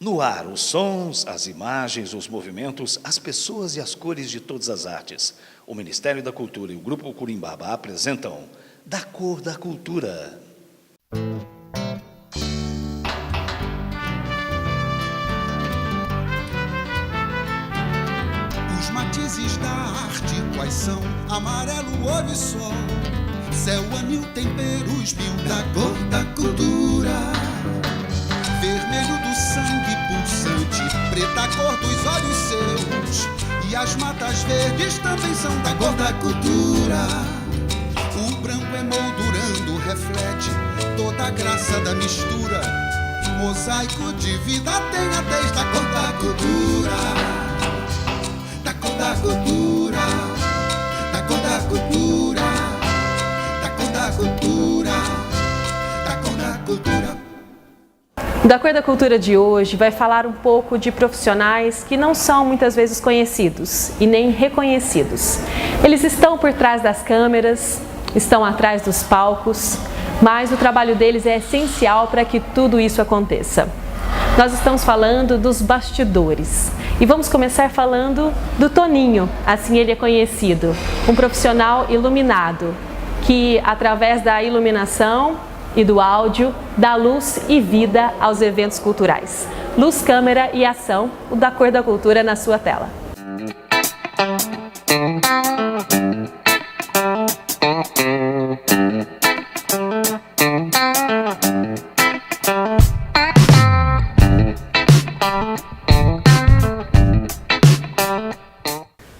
No ar, os sons, as imagens, os movimentos, as pessoas e as cores de todas as artes. O Ministério da Cultura e o Grupo Curimbaba apresentam Da Cor da Cultura. Os matizes da arte, quais são? Amarelo, ouro e sol, céu, anil, temperos mil, da cor da cultura. Vermelho do sangue pulsante, preta a cor dos olhos seus, e as matas verdes também são da cor da cultura. O branco emoldurando reflete toda a graça da mistura. Mosaico de vida tem a tez da cor da cultura. Da cor da cultura, da cor da cultura, da cor da cultura, da cor da cultura. Da Cor da Cultura de hoje vai falar um pouco de profissionais que não são muitas vezes conhecidos e nem reconhecidos. Eles estão por trás das câmeras, estão atrás dos palcos, mas o trabalho deles é essencial para que tudo isso aconteça. Nós estamos falando dos bastidores e vamos começar falando do Toninho, assim ele é conhecido, um profissional iluminado que através da iluminação e do áudio dá luz e vida aos eventos culturais. Luz, câmera e ação, o Da Cor da Cultura na sua tela.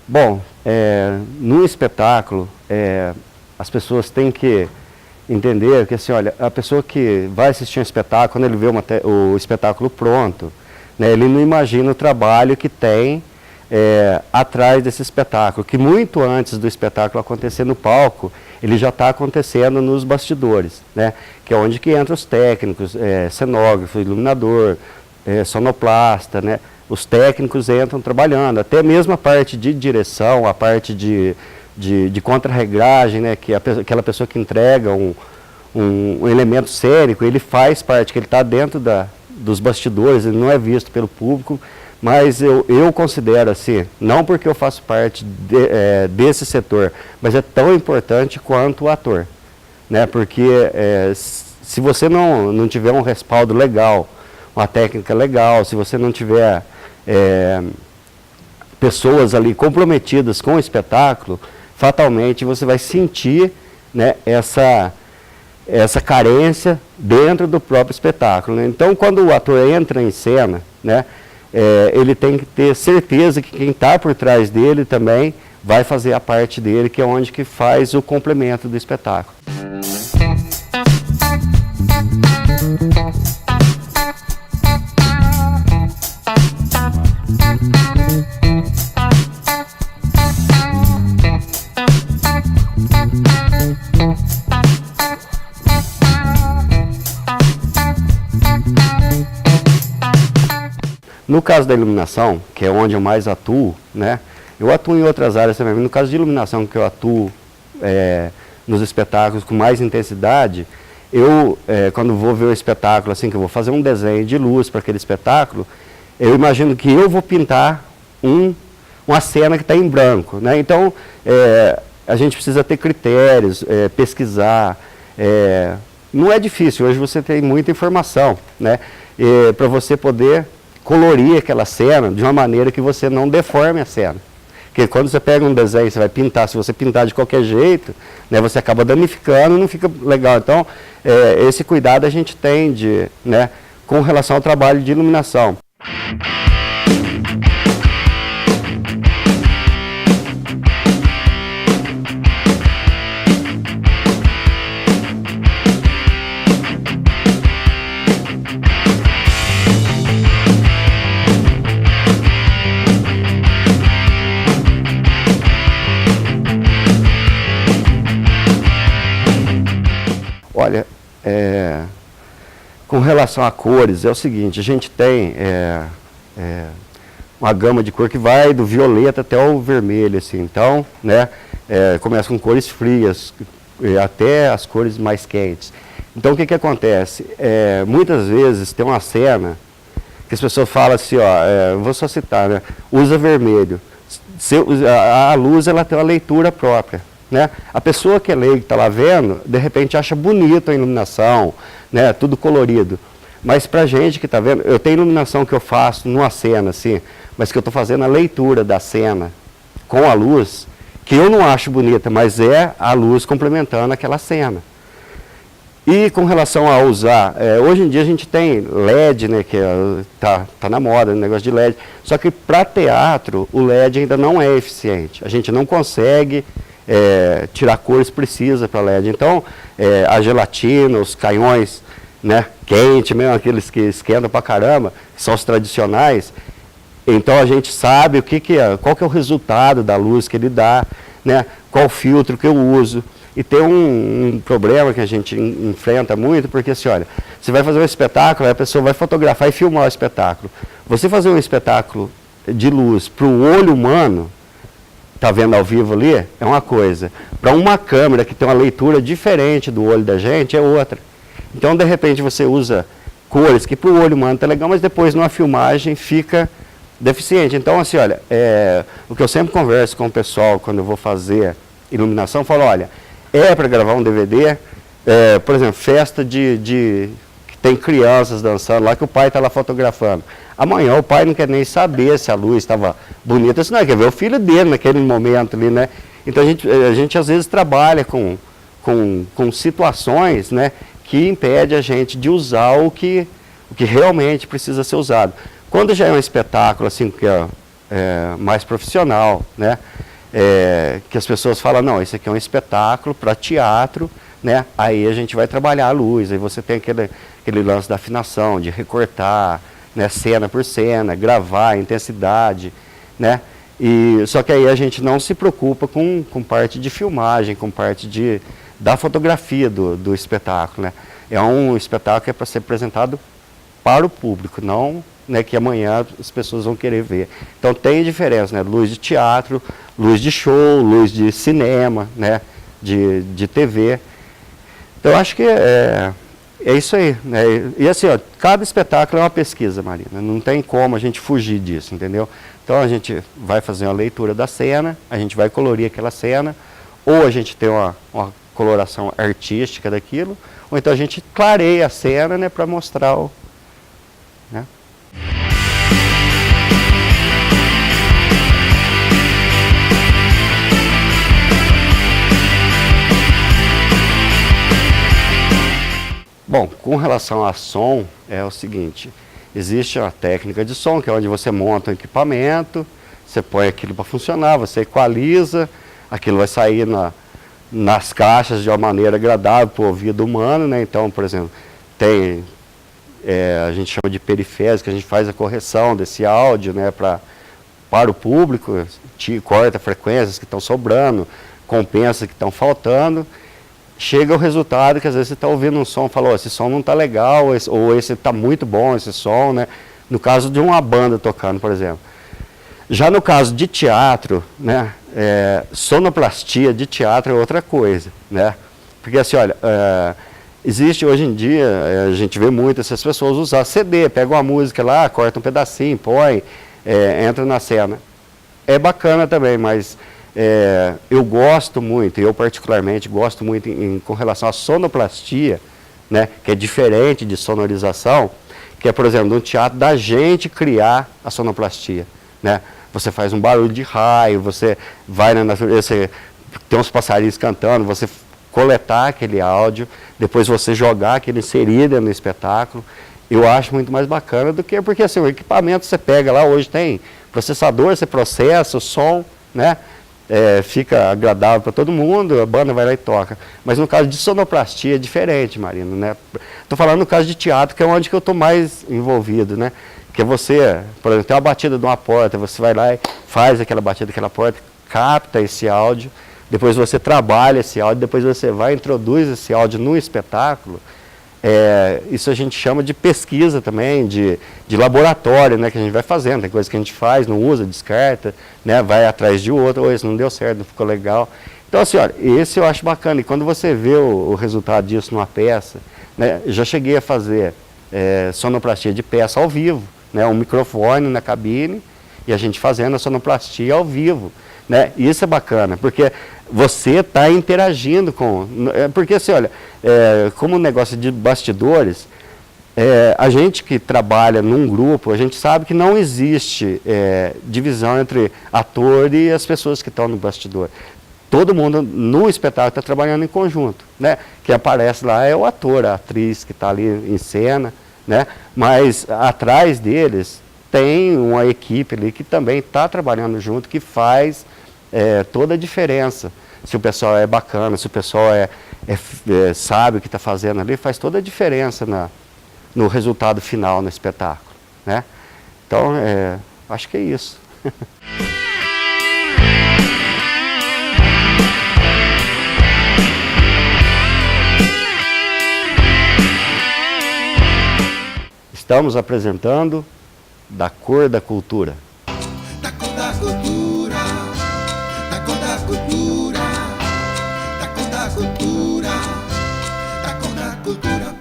Bom, no espetáculo, as pessoas têm que entender que, assim, olha, a pessoa que vai assistir um espetáculo, quando ele vê o espetáculo pronto, né, ele não imagina o trabalho que tem atrás desse espetáculo, que muito antes do espetáculo acontecer no palco, ele já está acontecendo nos bastidores, né, que é onde que entram os técnicos, cenógrafo, iluminador, sonoplasta, né, os técnicos entram trabalhando, até mesmo a parte de direção, a parte de contra-regragem, né, que aquela pessoa que entrega um elemento cênico, ele faz parte, que ele está dentro dos bastidores, ele não é visto pelo público, mas eu considero assim, não porque eu faço parte desse setor, mas é tão importante quanto o ator, né, porque se você não tiver um respaldo legal, uma técnica legal, se você não tiver pessoas ali comprometidas com o espetáculo, fatalmente você vai sentir, né, essa carência dentro do próprio espetáculo, né? Então, quando o ator entra em cena, né, ele tem que ter certeza que quem está por trás dele também vai fazer a parte dele, que é onde que faz o complemento do espetáculo. No caso da iluminação, que é onde eu mais atuo, né, eu atuo em outras áreas também, mas no caso de iluminação, que eu atuo nos espetáculos com mais intensidade, eu, quando vou ver o espetáculo, assim, que eu vou fazer um desenho de luz para aquele espetáculo, eu imagino que eu vou pintar uma cena que está em branco, né? Então, a gente precisa ter critérios, pesquisar, não é difícil, hoje você tem muita informação, né, para você poder colorir aquela cena de uma maneira que você não deforme a cena. Porque quando você pega um desenho, você vai pintar, se você pintar de qualquer jeito, né, você acaba danificando e não fica legal. Então, esse cuidado a gente tem né, com relação ao trabalho de iluminação. Olha, com relação a cores, é o seguinte, a gente tem uma gama de cor que vai do violeta até o vermelho, assim, então, né, começa com cores frias até as cores mais quentes. Então, o que acontece? Muitas vezes tem uma cena que as pessoas falam assim, ó, eu vou só citar, né? Usa vermelho. A luz, ela tem uma leitura própria, né? A pessoa que é leiga, que está lá vendo, de repente acha bonito a iluminação, né? Tudo colorido. Mas pra gente que está vendo, eu tenho iluminação que eu faço numa cena, assim, mas que eu estou fazendo a leitura da cena com a luz, que eu não acho bonita, mas é a luz complementando aquela cena. E com relação a usar, hoje em dia a gente tem LED, né, que tá na moda, o negócio de LED, só que para teatro o LED ainda não é eficiente. A gente não consegue tirar cores precisas para LED. Então, a gelatina, os canhões, né, quente mesmo, aqueles que esquentam para caramba, que são os tradicionais, então a gente sabe qual que é o resultado da luz que ele dá, né, qual filtro que eu uso. E tem um problema que a gente enfrenta muito, porque assim, olha, você vai fazer um espetáculo, a pessoa vai fotografar e filmar o espetáculo. Você fazer um espetáculo de luz para o olho humano, tá vendo ao vivo ali, é uma coisa. Para uma câmera que tem uma leitura diferente do olho da gente, é outra. Então, de repente, você usa cores que para o olho humano tá legal, mas depois numa filmagem fica deficiente. Então, assim, olha, o que eu sempre converso com o pessoal quando eu vou fazer iluminação, eu falo, olha, para gravar um DVD, por exemplo, festa que tem crianças dançando lá, que o pai está lá fotografando. Amanhã o pai não quer nem saber se a luz estava bonita, senão quer ver o filho dele naquele momento ali, né? Então a gente às vezes trabalha com situações, né, que impede a gente de usar o que realmente precisa ser usado. Quando já é um espetáculo assim, que é mais profissional, né? Que as pessoas falam, não, isso aqui é um espetáculo para teatro, né? Aí a gente vai trabalhar a luz, aí você tem aquele lance da afinação, de recortar, né, cena por cena, gravar a intensidade, né? Só que aí a gente não se preocupa com parte de filmagem, com parte da fotografia do espetáculo, né? É um espetáculo que é para ser apresentado para o público, não, né, que amanhã as pessoas vão querer ver. Então tem diferença, né? Luz de teatro, luz de show, luz de cinema, né? De TV. Então eu acho que é isso aí, né? E assim, ó, cada espetáculo é uma pesquisa, Marina. Não tem como a gente fugir disso, entendeu? Então a gente vai fazer uma leitura da cena, a gente vai colorir aquela cena, ou a gente tem uma coloração artística daquilo, ou então a gente clareia a cena, né, para mostrar o... né? Bom, com relação a som, é o seguinte, existe uma técnica de som, que é onde você monta um equipamento, você põe aquilo para funcionar, você equaliza, aquilo vai sair nas caixas de uma maneira agradável para o ouvido humano, né? Então, por exemplo, tem, a gente chama de periféricos, que a gente faz a correção desse áudio, né, para o público, corta frequências que estão sobrando, compensa que estão faltando. Chega o resultado que às vezes você está ouvindo um som e fala, esse som não está legal, ou esse está muito bom, esse som, né? No caso de uma banda tocando, por exemplo. Já no caso de teatro, né, sonoplastia de teatro é outra coisa, né? Porque assim, olha, existe hoje em dia, a gente vê muito essas pessoas usar CD, pega uma música lá, corta um pedacinho, põe, entra na cena. É bacana também, mas... eu gosto muito, eu particularmente gosto muito com relação à sonoplastia, né, que é diferente de sonorização, que é, por exemplo, no teatro da gente criar a sonoplastia, né? Você faz um barulho de raio, você vai na natureza, você tem uns passarinhos cantando, você coletar aquele áudio, depois você jogar aquele inserido no espetáculo. Eu acho muito mais bacana do que, porque assim, o equipamento você pega lá, hoje tem processador, você processa o som, né? Fica agradável para todo mundo, a banda vai lá e toca. Mas no caso de sonoplastia é diferente, Marina, né? Estou falando no caso de teatro, que é onde que eu estou mais envolvido, né? Que você, por exemplo, tem uma batida de uma porta, você vai lá e faz aquela batida daquela porta, capta esse áudio, depois você trabalha esse áudio, depois você vai e introduz esse áudio no espetáculo. Isso a gente chama de pesquisa também, de laboratório, né, que a gente vai fazendo. Tem coisa que a gente faz, não usa, descarta, né, vai atrás de outro, ou esse não deu certo, não ficou legal. Então assim, olha, esse eu acho bacana, e quando você vê o resultado disso numa peça, né, já cheguei a fazer sonoplastia de peça ao vivo, né? Um microfone na cabine e a gente fazendo a sonoplastia ao vivo, né? Isso é bacana, porque você está interagindo com... Porque assim, olha, como um negócio de bastidores, a gente que trabalha num grupo, a gente sabe que não existe divisão entre ator e as pessoas que estão no bastidor. Todo mundo no espetáculo está trabalhando em conjunto, né? Quem aparece lá é o ator, a atriz que está ali em cena, né? Mas atrás deles tem uma equipe ali que também está trabalhando junto, que faz toda a diferença. Se o pessoal é bacana, se o pessoal sabe o que está fazendo ali, faz toda a diferença no resultado final no espetáculo, né? Então, acho que é isso. Estamos apresentando Da Cor da Cultura. Da cor da cultura, da cor da cultura, da cor da cultura, da cor da cultura.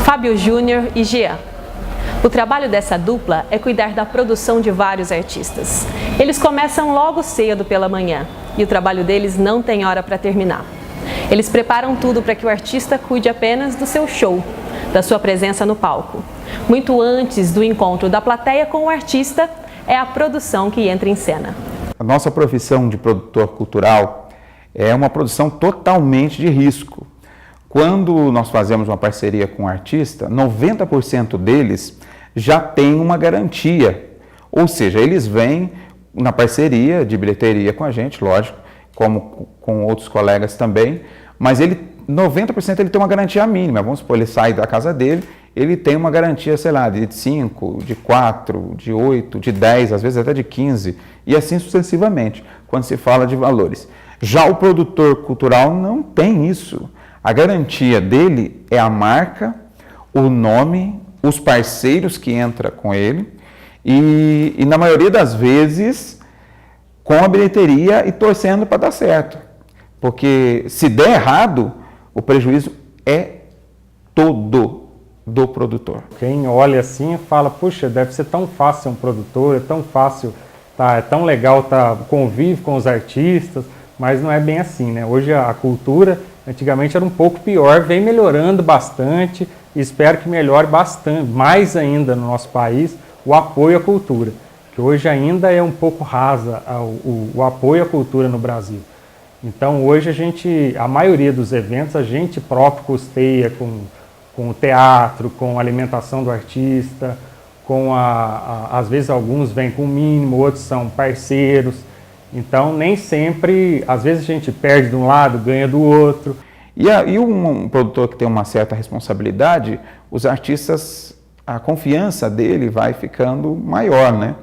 Fábio Júnior e Jean. O trabalho dessa dupla é cuidar da produção de vários artistas. Eles começam logo cedo pela manhã e o trabalho deles não tem hora para terminar. Eles preparam tudo para que o artista cuide apenas do seu show, da sua presença no palco. Muito antes do encontro da plateia com o artista, é a produção que entra em cena. A nossa profissão de produtor cultural é uma produção totalmente de risco. Quando nós fazemos uma parceria com um artista, 90% deles já tem uma garantia. Ou seja, eles vêm na parceria de bilheteria com a gente, lógico, como com outros colegas também, mas 90% ele tem uma garantia mínima. Vamos supor, ele sai da casa dele, ele tem uma garantia, sei lá, de 5, de 4, de 8, de 10, às vezes até de 15, e assim sucessivamente, quando se fala de valores. Já o produtor cultural não tem isso. A garantia dele é a marca, o nome, os parceiros que entram com ele e na maioria das vezes com a bilheteria e torcendo para dar certo. Porque se der errado, o prejuízo é todo do produtor. Quem olha assim fala, puxa, deve ser tão fácil ser um produtor, é tão fácil, é tão legal convive com os artistas, mas não é bem assim, né? Hoje a cultura, antigamente era um pouco pior, vem melhorando bastante e espero que melhore bastante, mais ainda no nosso país, o apoio à cultura, que hoje ainda é um pouco rasa o apoio à cultura no Brasil. Então hoje a maioria dos eventos a gente próprio custeia com o teatro, com a alimentação do artista, às vezes alguns vêm com o mínimo, outros são parceiros. Então, nem sempre, às vezes a gente perde de um lado, ganha do outro. E um produtor que tem uma certa responsabilidade, os artistas, a confiança dele vai ficando maior, né?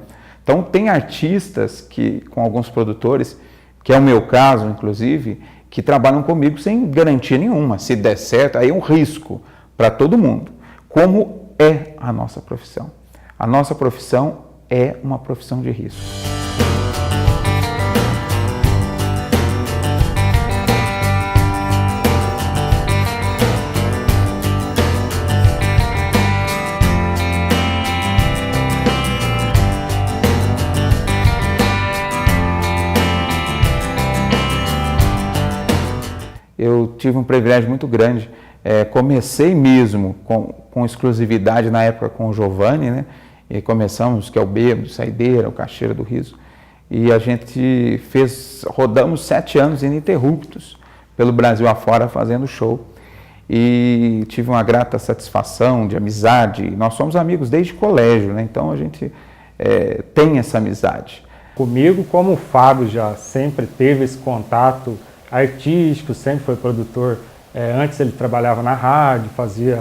Então, tem artistas com alguns produtores, que é o meu caso, inclusive, que trabalham comigo sem garantia nenhuma. Se der certo, aí é um risco para todo mundo. Como é a nossa profissão? A nossa profissão é uma profissão de risco. Eu tive um privilégio muito grande. Comecei mesmo com exclusividade na época com o Giovanni, né? E começamos, que é o Bêbado, Saideira, o Caixeira do Riso. E a gente rodamos 7 anos ininterruptos pelo Brasil afora fazendo show. e tive uma grata satisfação de amizade. Nós somos amigos desde colégio, né? Então a gente tem essa amizade. Comigo, como o Fábio já sempre teve esse contato artístico, sempre foi produtor. Antes ele trabalhava na rádio, fazia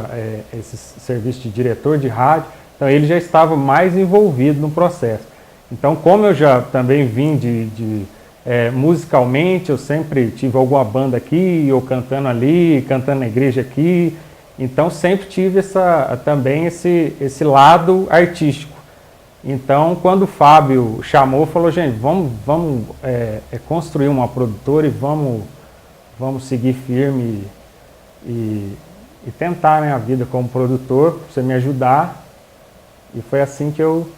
esse serviço de diretor de rádio, então ele já estava mais envolvido no processo. Então, como eu já também vim musicalmente, eu sempre tive alguma banda aqui, ou cantando ali, cantando na igreja aqui, então sempre tive também esse lado artístico. Então, quando o Fábio chamou, falou, gente, vamos construir uma produtora e vamos seguir firme e tentar, né, a vida como produtor, para você me ajudar. E foi assim que eu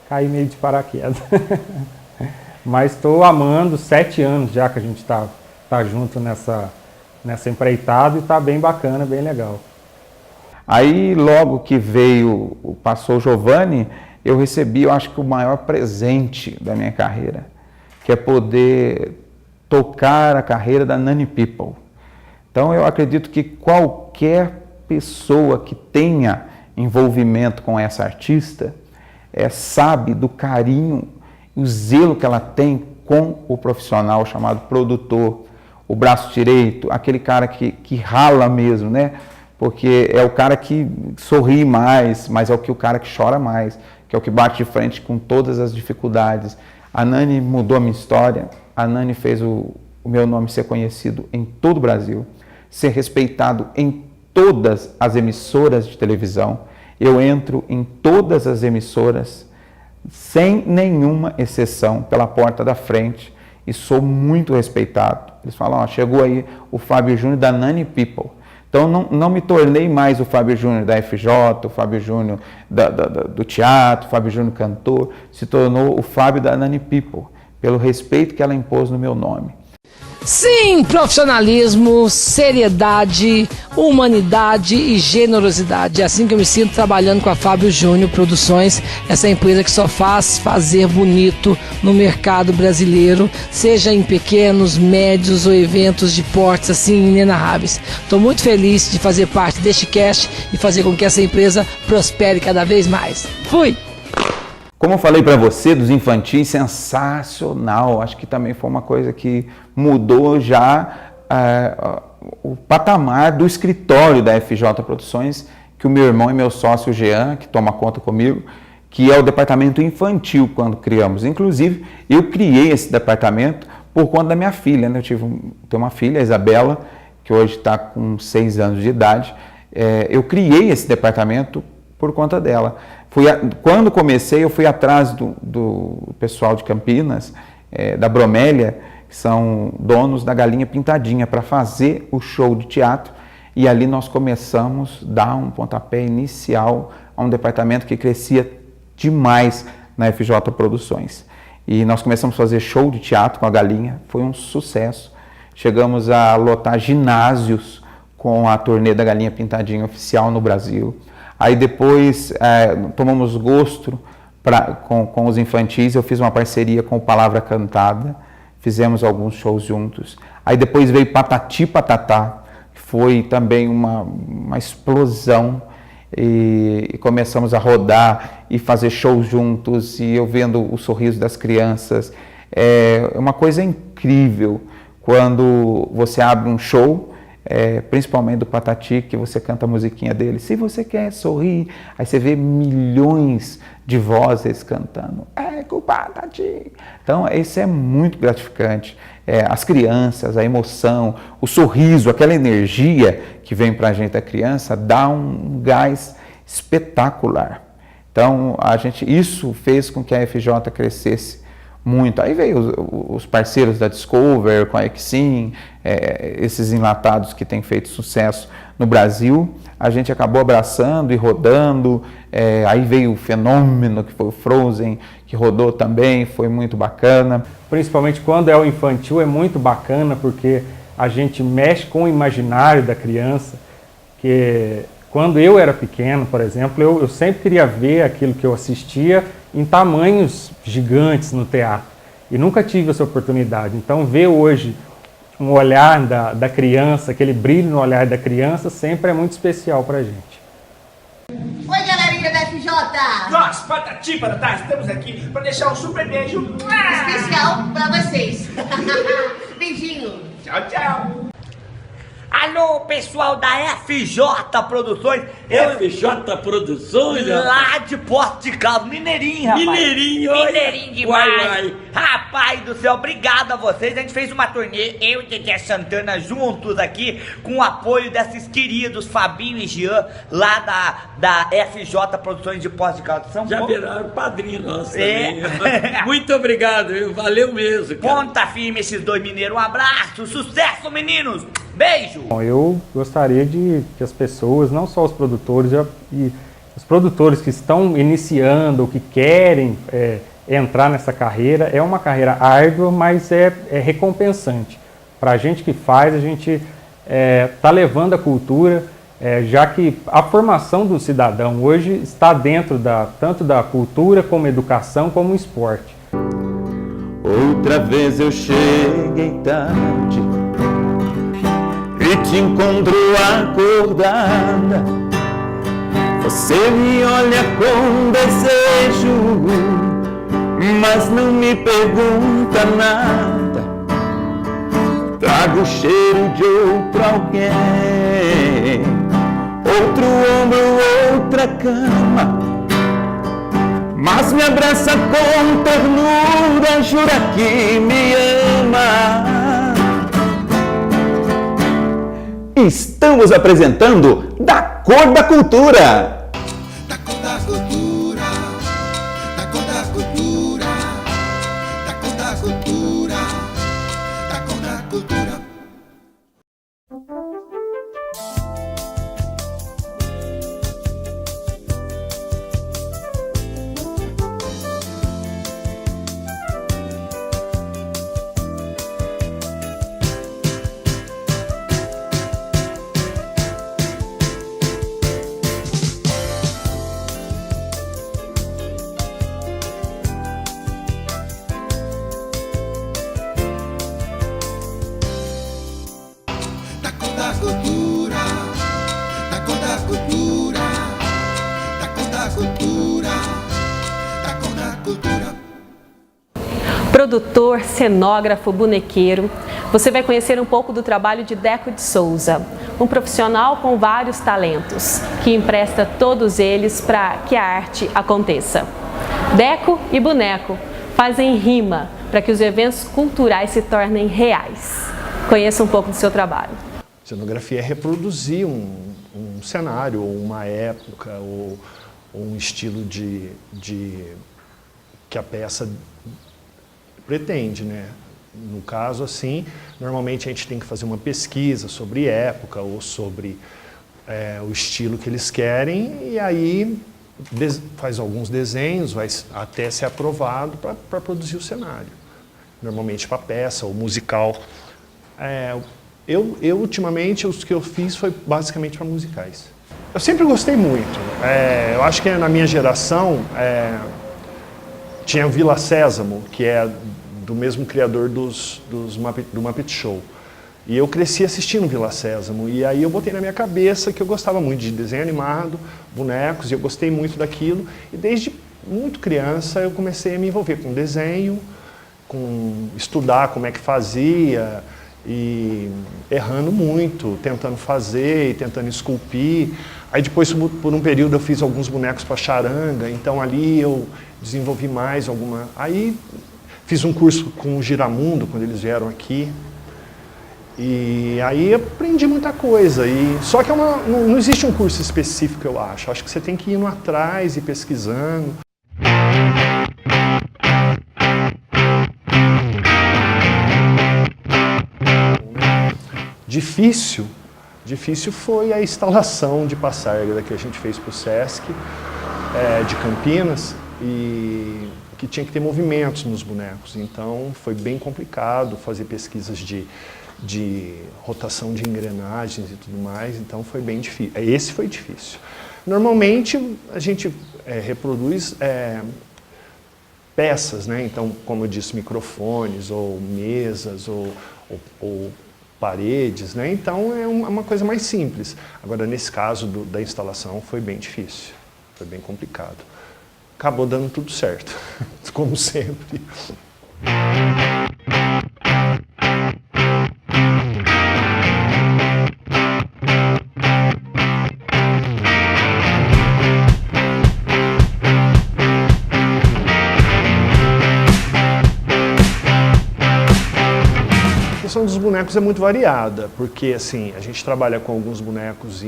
caí meio de paraquedas. Mas estou amando, 7 anos já que a gente tá junto nessa empreitada, e está bem bacana, bem legal. Aí, logo que passou o Giovanni, eu recebi, eu acho que o maior presente da minha carreira, que é poder tocar a carreira da Nani People. Então, eu acredito que qualquer pessoa que tenha envolvimento com essa artista sabe do carinho e o zelo que ela tem com o profissional chamado produtor, o braço direito, aquele cara que rala mesmo, né? Porque é o cara que sorri mais, mas é o cara que chora mais, que é o que bate de frente com todas as dificuldades. A Nani mudou a minha história, a Nani fez o meu nome ser conhecido em todo o Brasil, ser respeitado em todas as emissoras de televisão. Eu entro em todas as emissoras, sem nenhuma exceção, pela porta da frente, e sou muito respeitado. Eles falam, chegou aí o Fábio Júnior da Nani People. Então, não me tornei mais o Fábio Júnior da FJ, o Fábio Júnior do teatro, o Fábio Júnior cantor, se tornou o Fábio da Nani People, pelo respeito que ela impôs no meu nome. Sim, profissionalismo, seriedade, humanidade e generosidade. É assim que eu me sinto trabalhando com a Fábio Júnior Produções, essa empresa que só faz fazer bonito no mercado brasileiro, seja em pequenos, médios ou eventos de portes assim inenarráveis. Estou muito feliz de fazer parte deste cast e fazer com que essa empresa prospere cada vez mais. Fui! Como eu falei para você, dos infantis, sensacional. Acho que também foi uma coisa que mudou já o patamar do escritório da FJ Produções, que o meu irmão e meu sócio Jean, que toma conta comigo, que é o departamento infantil quando criamos. Inclusive, eu criei esse departamento por conta da minha filha, né? Tenho uma filha, a Isabela, que hoje está com 6 anos de idade. Eu criei esse departamento por conta dela. Quando comecei, eu fui atrás do pessoal de Campinas, da Bromélia, que são donos da Galinha Pintadinha, para fazer o show de teatro. E ali nós começamos a dar um pontapé inicial a um departamento que crescia demais na FJ Produções. E nós começamos a fazer show de teatro com a Galinha, foi um sucesso. Chegamos a lotar ginásios com a turnê da Galinha Pintadinha oficial no Brasil. Aí depois tomamos gosto com os infantis, eu fiz uma parceria com o Palavra Cantada, fizemos alguns shows juntos. Aí depois veio Patati Patatá, que foi também uma explosão, e começamos a rodar e fazer shows juntos, e eu vendo o sorriso das crianças. É uma coisa incrível quando você abre um show, principalmente do Patati, que você canta a musiquinha dele, se você quer sorrir, aí você vê milhões de vozes cantando, com o Patati. Então, isso é muito gratificante. As crianças, a emoção, o sorriso, aquela energia que vem para a gente da criança, dá um gás espetacular. Então, isso fez com que a FJ crescesse muito. Aí veio os parceiros da Discover, com a Exim, esses enlatados que têm feito sucesso no Brasil. A gente acabou abraçando e rodando. Aí veio o fenômeno que foi o Frozen, que rodou também, foi muito bacana. Principalmente quando é o infantil, é muito bacana, porque a gente mexe com o imaginário da criança, que quando eu era pequeno, por exemplo, eu sempre queria ver aquilo que eu assistia em tamanhos gigantes no teatro, e nunca tive essa oportunidade. Então, ver hoje um olhar da criança, aquele brilho no olhar da criança, sempre é muito especial para a gente. Oi, galerinha da FJ! Nós, Patati Patatá, estamos aqui para deixar um super beijo Especial para vocês. Beijinho. Tchau, tchau. Alô, pessoal da FJ Produções. FJ Produções? Lá de Poço de Caldas, mineirinho, rapaz. Mineirinho, olha. Mineirinho demais. Uai. Rapaz do céu, obrigado a vocês. A gente fez uma turnê, eu e Dedé Santana juntos aqui, com o apoio desses queridos Fabinho e Jean, lá da FJ Produções de Poço de Caldas. São Já viraram padrinho nosso É. também. Muito obrigado, viu? Valeu mesmo, cara. Ponta firme esses dois mineiros. Um abraço, sucesso, meninos. Beijo. Bom, eu gostaria de que as pessoas, não só os produtores, e os produtores que estão iniciando, ou que querem entrar nessa carreira, é uma carreira árdua, mas é recompensante. Para a gente que faz, a gente está levando a cultura, já que a formação do cidadão hoje está dentro tanto da cultura, como educação, como esporte. Outra vez eu cheguei tarde e te encontro acordada. Você me olha com desejo, mas não me pergunta nada. Trago o cheiro de outro alguém, outro ombro, outra cama, mas me abraça com ternura, jura que me ama. Estamos apresentando Da Cor da Cultura. Da cor da cultura, da cor da cultura, da cor da cultura, da cor da cultura. Da cor da cultura, da cor da cultura, da cor da cultura, da cor da cultura. Produtor, cenógrafo, bonequeiro, você vai conhecer um pouco do trabalho de Deco de Souza, um profissional com vários talentos, que empresta todos eles para que a arte aconteça. Deco e boneco fazem rima para que os eventos culturais se tornem reais. Conheça um pouco do seu trabalho. Cenografia é reproduzir um cenário, ou uma época, ou um estilo que a peça pretende, né? No caso, assim, normalmente a gente tem que fazer uma pesquisa sobre época ou sobre o estilo que eles querem, e aí faz alguns desenhos, vai até ser aprovado para produzir o cenário. Normalmente para peça ou musical. Eu ultimamente, os que eu fiz foi basicamente para musicais. Eu sempre gostei muito. Eu acho que na minha geração tinha o Vila Sésamo, que é do mesmo criador do Muppet Show. E eu cresci assistindo Vila Sésamo, e aí eu botei na minha cabeça que eu gostava muito de desenho animado, bonecos, e eu gostei muito daquilo. E desde muito criança eu comecei a me envolver com desenho, com estudar como é que fazia, e errando muito, tentando fazer e tentando esculpir. Aí depois, por um período, eu fiz alguns bonecos para charanga, então ali eu desenvolvi mais alguma... Aí fiz um curso com o Giramundo, quando eles vieram aqui, e aí aprendi muita coisa. Só que não existe um curso específico, eu acho. Acho que você tem que ir indo atrás e pesquisando. Difícil foi a instalação de Passárgada que a gente fez para o Sesc de Campinas, e que tinha que ter movimentos nos bonecos. Então foi bem complicado fazer pesquisas de rotação de engrenagens e tudo mais, então foi bem difícil. Esse foi difícil. Normalmente a gente reproduz peças, né? Então, como eu disse, microfones ou mesas ou paredes, né? Então é uma coisa mais simples. Agora, nesse caso da instalação, foi bem difícil, foi bem complicado. Acabou dando tudo certo, como sempre. A questão dos bonecos é muito variada, porque assim, a gente trabalha com alguns bonecos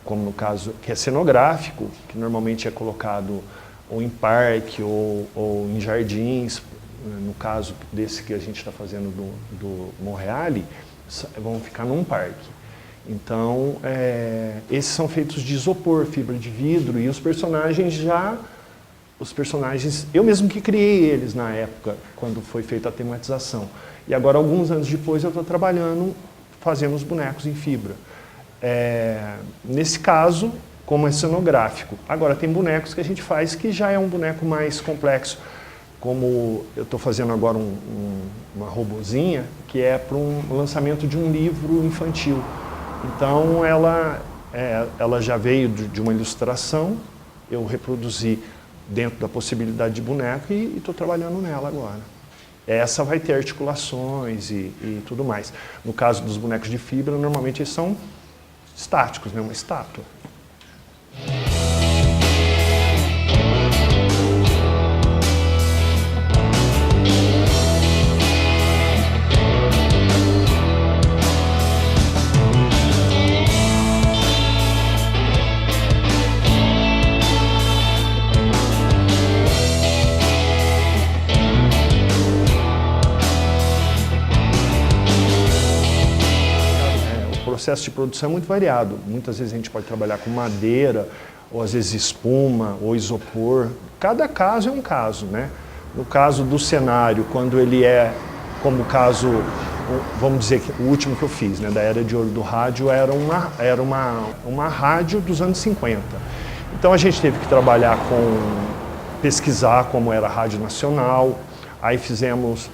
como no caso, que é cenográfico, que normalmente é colocado ou em parque ou em jardins. No caso desse que a gente está fazendo do Monreale, vão ficar num parque. Então, esses são feitos de isopor, fibra de vidro, e os personagens, eu mesmo que criei eles na época, quando foi feita a tematização. E agora, alguns anos depois, eu estou trabalhando, fazendo os bonecos em fibra. Nesse caso, como é cenográfico. Agora, tem bonecos que a gente faz que já é um boneco mais complexo, como eu estou fazendo agora uma robozinha, que é para um lançamento de um livro infantil. Então, ela já veio de uma ilustração, eu reproduzi dentro da possibilidade de boneco e estou trabalhando nela agora. Essa vai ter articulações e tudo mais. No caso dos bonecos de fibra, normalmente eles são estáticos, né? Uma estátua. O processo de produção é muito variado. Muitas vezes a gente pode trabalhar com madeira, ou às vezes espuma, ou isopor. Cada caso é um caso, né? No caso do cenário, quando ele é, como o caso, vamos dizer que o último que eu fiz, né, da Era de Ouro do Rádio, era uma rádio dos anos 50. Então a gente teve que trabalhar pesquisar como era a Rádio Nacional, aí fizemos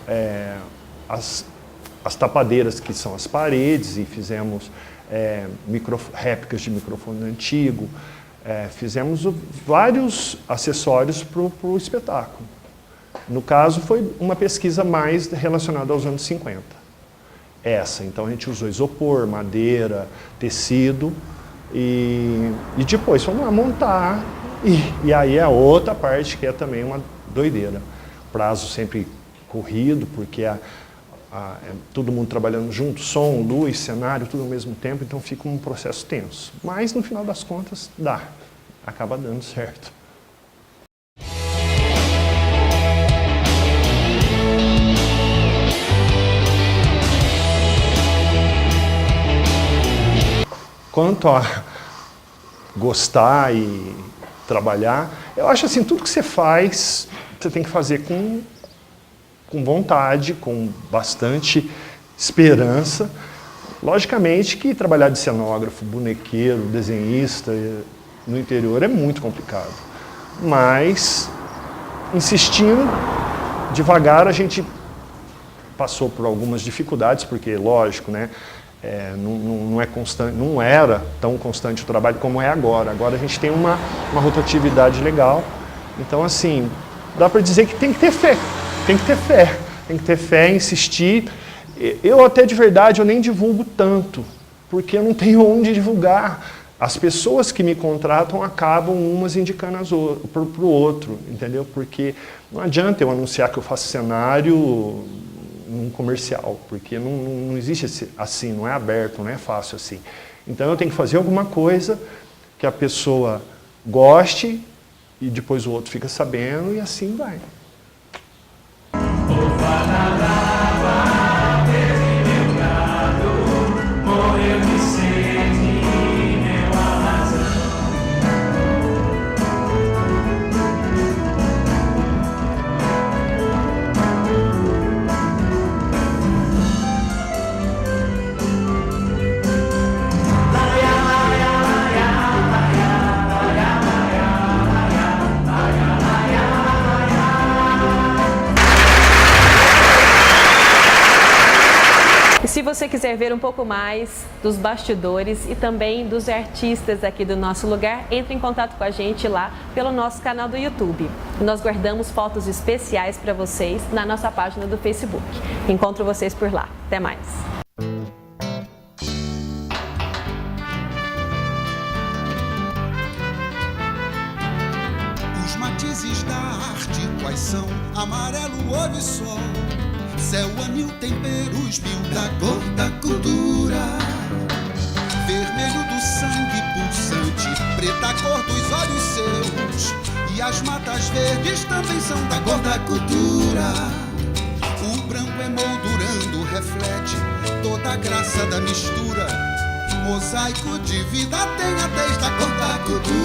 as tapadeiras, que são as paredes, e fizemos réplicas de microfone antigo, fizemos vários acessórios para o espetáculo. No caso, foi uma pesquisa mais relacionada aos anos 50. Então a gente usou isopor, madeira, tecido, e depois fomos lá montar, e aí a outra parte que é também uma doideira. Prazo sempre corrido, porque todo mundo trabalhando junto, som, luz, cenário, tudo ao mesmo tempo, então fica um processo tenso. Mas no final das contas, acaba dando certo. Quanto a gostar e trabalhar, eu acho assim, tudo que você faz, você tem que fazer com vontade, com bastante esperança. Logicamente que trabalhar de cenógrafo, bonequeiro, desenhista no interior é muito complicado. Mas, insistindo, devagar a gente passou por algumas dificuldades, porque, lógico, né, não é constante, não era tão constante o trabalho como é agora. Agora a gente tem uma rotatividade legal. Então, assim, dá para dizer que tem que ter fé. Tem que ter fé, insistir. Eu até de verdade eu nem divulgo tanto, porque eu não tenho onde divulgar. As pessoas que me contratam acabam umas indicando para o outro, entendeu? Porque não adianta eu anunciar que eu faço cenário num comercial, porque não existe assim, não é aberto, não é fácil assim. Então eu tenho que fazer alguma coisa que a pessoa goste e depois o outro fica sabendo e assim vai. você quiser ver um pouco mais dos bastidores e também dos artistas aqui do nosso lugar, entre em contato com a gente lá pelo nosso canal do YouTube. Nós guardamos fotos especiais para vocês na nossa página do Facebook. Encontro vocês por lá. Até mais! Os matizes da arte, quais são? Amarelo, ouro e sol, céu, anil, temperos mil, da cor da cultura. Vermelho do sangue pulsante, preta a cor dos olhos seus, e as matas verdes também são da cor da cultura. O branco emoldurando reflete toda a graça da mistura. Mosaico de vida tem a tez da cor da cultura.